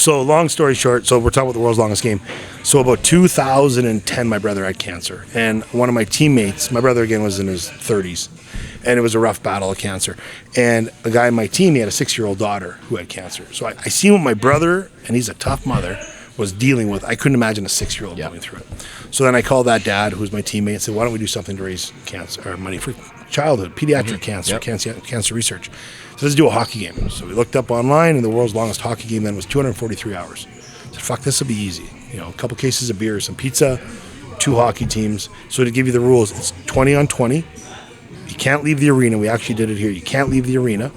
So long story short, so we're talking about the world's longest game. So about 2010, my brother had cancer. And one of my teammates, my brother again was in his 30s, and it was a rough battle of cancer. And a guy on my team, he had a 6-year-old daughter who had cancer. So I seen what my brother, and he's a tough mother, was dealing with. I couldn't imagine a 6-year-old going through it. So then I called that dad, who's my teammate, and said, why don't we do something to raise cancer or money for childhood, pediatric cancer research. So let's do a hockey game. So we looked up online, and the world's longest hockey game then was 243 hours. I said, fuck, this will be easy. You know, a couple cases of beer, some pizza, 2 hockey teams. So to give you the rules, it's 20 on 20. You can't leave the arena. We actually did it here. You can't leave the arena.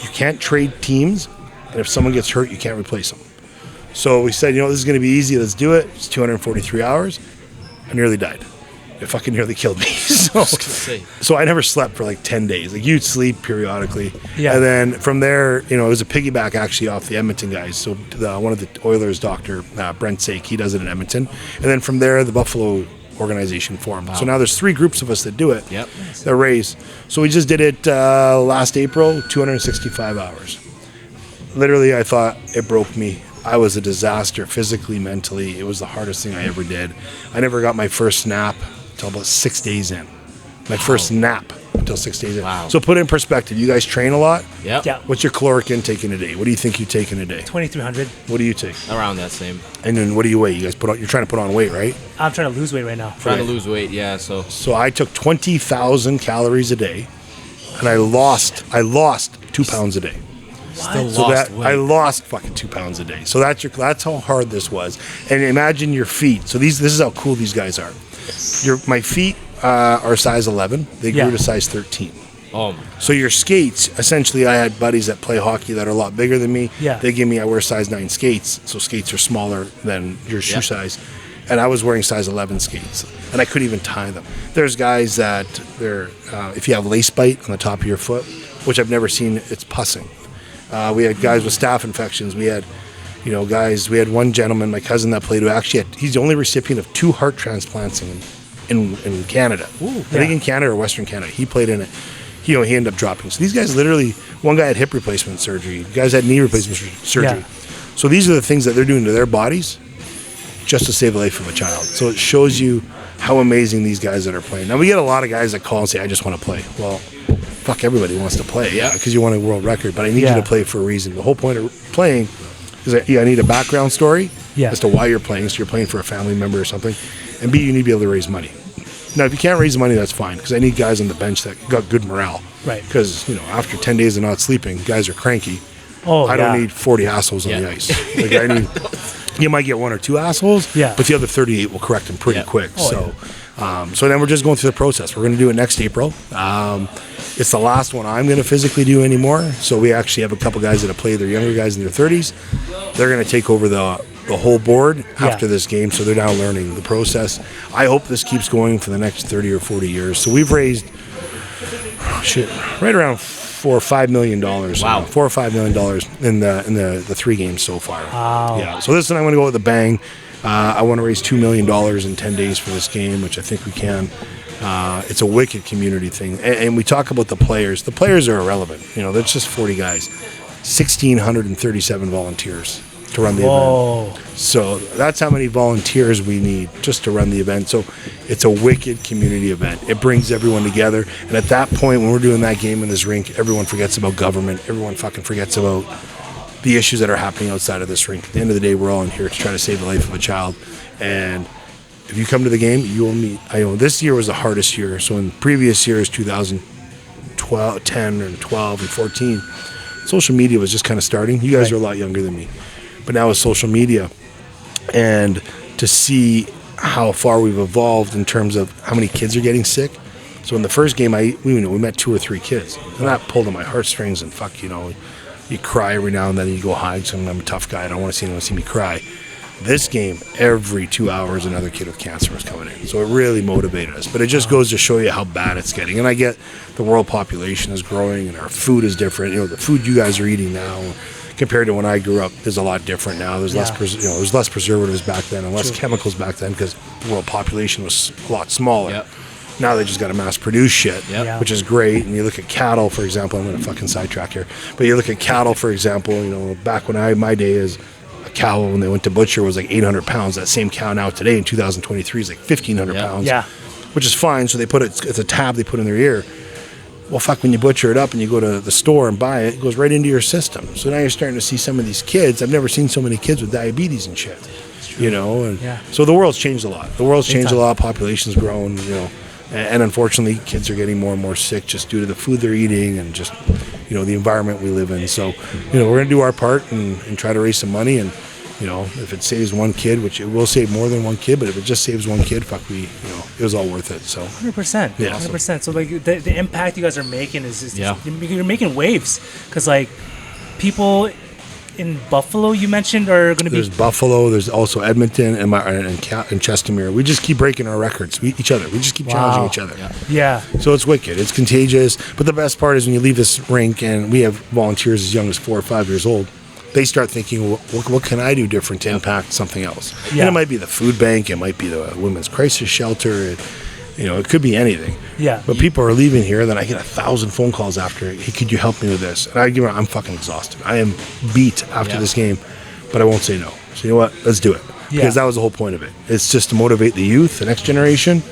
You can't trade teams. And if someone gets hurt, you can't replace them. So we said, you know, this is going to be easy. Let's do it. It's 243 hours. I nearly died. It fucking nearly killed me. So I never slept for like 10 days. Like you'd sleep periodically. Yeah. And then from there, you know, it was a piggyback actually off the Edmonton guys. So one of the Oilers doctor, Brent Sake, he does it in Edmonton. And then from there, the Buffalo organization formed. Wow. So now there's 3 groups of us that do it. Yep. That raise. So we just did it last April, 265 hours. Literally, I thought it broke me. I was a disaster physically, mentally. It was the hardest thing I ever did. I never got my first nap until about 6 days in. My first nap until 6 days in. Wow. So put it in perspective. You guys train a lot? Yep. Yeah. What's your caloric intake in a day? What do you think you take in a day? 2,300. What do you take? Around that same. And then what do you weigh? You guys you're trying to put on weight, right? I'm trying to lose weight right now. Trying to lose weight, yeah. So I took 20,000 calories a day, and I lost 2 pounds a day. I lost fucking 2 pounds a day. So that's how hard this was. And imagine your feet. So this is how cool these guys are. My feet are size 11. They grew to size 13. Oh my. So your skates, essentially, I had buddies that play hockey that are a lot bigger than me. Yeah. I wear size 9 skates. So skates are smaller than your shoe size. And I was wearing size 11 skates, and I couldn't even tie them. There's guys that if you have lace bite on the top of your foot, which I've never seen, it's pussing. We had guys with staph infections. We had, we had one gentleman, my cousin that played, he's the only recipient of 2 heart transplants in Canada. Ooh, I think in Canada or Western Canada. He played in it. He ended up dropping. So these guys literally, one guy had hip replacement surgery. Guys had knee replacement surgery. Yeah. So these are the things that they're doing to their bodies just to save the life of a child. So it shows you how amazing these guys that are playing. Now we get a lot of guys that call and say, I just want to play. Well, fuck, everybody wants to play, because you want a world record, but I need you to play for a reason. The whole point of playing is that, I need a background story as to why you're playing. So you're playing for a family member or something. And B, you need to be able to raise money. Now, if you can't raise money, that's fine, because I need guys on the bench that got good morale. Right. Because, after 10 days of not sleeping, guys are cranky. I don't need 40 assholes on the ice. Like, I need... You might get 1 or 2 assholes, but the other 38 will correct them pretty quick. So then we're just going through the process. We're going to do it next April. It's the last one I'm going to physically do anymore. So we actually have a couple guys that have played. They're younger guys in their 30s. They're going to take over the whole board after this game. So they're now learning the process. I hope this keeps going for the next 30 or 40 years. So we've raised right around $4 or $5 million. Wow. $4 or $5 million in the 3 games so far. Wow. Yeah. So this one I'm going to go with a bang. I want to raise $2 million in 10 days for this game, which I think we can. It's a wicked community thing. And we talk about the players. The players are irrelevant. There's just 40 guys. 1,637 volunteers to run the event. So that's how many volunteers we need just to run the event. So it's a wicked community event. It brings everyone together. And at that point, when we're doing that game in this rink, everyone forgets about government. Everyone fucking forgets about the issues that are happening outside of this rink. At the end of the day, we're all in here to try to save the life of a child. And if you come to the game, you will meet. This year was the hardest year. So in previous years, 2012, 10 and 12 and 14, social media was just kind of starting. You guys are a lot younger than me. But now with social media, and to see how far we've evolved in terms of how many kids are getting sick. So in the first game, we met 2 or 3 kids. And that pulled on my heartstrings, and you cry every now and then, and you go hide. So I'm a tough guy. I don't want to see anyone see me cry. This game, every 2 hours, another kid with cancer was coming in. So it really motivated us. But it just goes to show you how bad it's getting. And I get the world population is growing, and our food is different. The food you guys are eating now compared to when I grew up is a lot different now. There's less preservatives back then and less chemicals back then, because the world population was a lot smaller. Yep. Now they just got to mass produce shit, which is great. And you look at cattle, for example. I'm going to fucking sidetrack here. But you look at cattle, for example, back when my day is, cow when they went to butcher was like 800 pounds. That same cow now today in 2023 is like 1,500 pounds. Yeah. Which is fine. So they put it's a tab they put in their ear. Well, fuck, when you butcher it up and you go to the store and buy it, it goes right into your system. So now you're starting to see some of these kids. I've never seen so many kids with diabetes and shit. You know, and so the world's changed a lot. The world's changed a lot. Population's grown, you know, and unfortunately, kids are getting more and more sick just due to the food they're eating and just, you know, the environment we live in. So, you know, we're gonna do our part and try to raise some money. And, you know, if it saves one kid, which it will save more than one kid, but if it just saves one kid, fuck, you know, it was all worth it. So 100%. Yeah. 100%. So like the impact you guys are making is you're making waves, because like people in Buffalo, you mentioned, are going to be... There's Buffalo, there's also Edmonton and Chestermere. We just keep breaking our records. We just keep challenging each other. Yeah. So it's wicked. It's contagious. But the best part is when you leave this rink, and we have volunteers as young as 4 or 5 years old, they start thinking, well, what can I do different to impact something else? Yeah. And it might be the food bank. It might be the women's crisis shelter. You know, it could be anything. Yeah. But people are leaving here, then I get 1,000 phone calls after, hey, could you help me with this? And I'm fucking exhausted. I am beat after this game, but I won't say no. So you know what? Let's do it. Yeah. Because that was the whole point of it. It's just to motivate the youth, the next generation,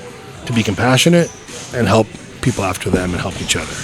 to be compassionate and help people after them and help each other.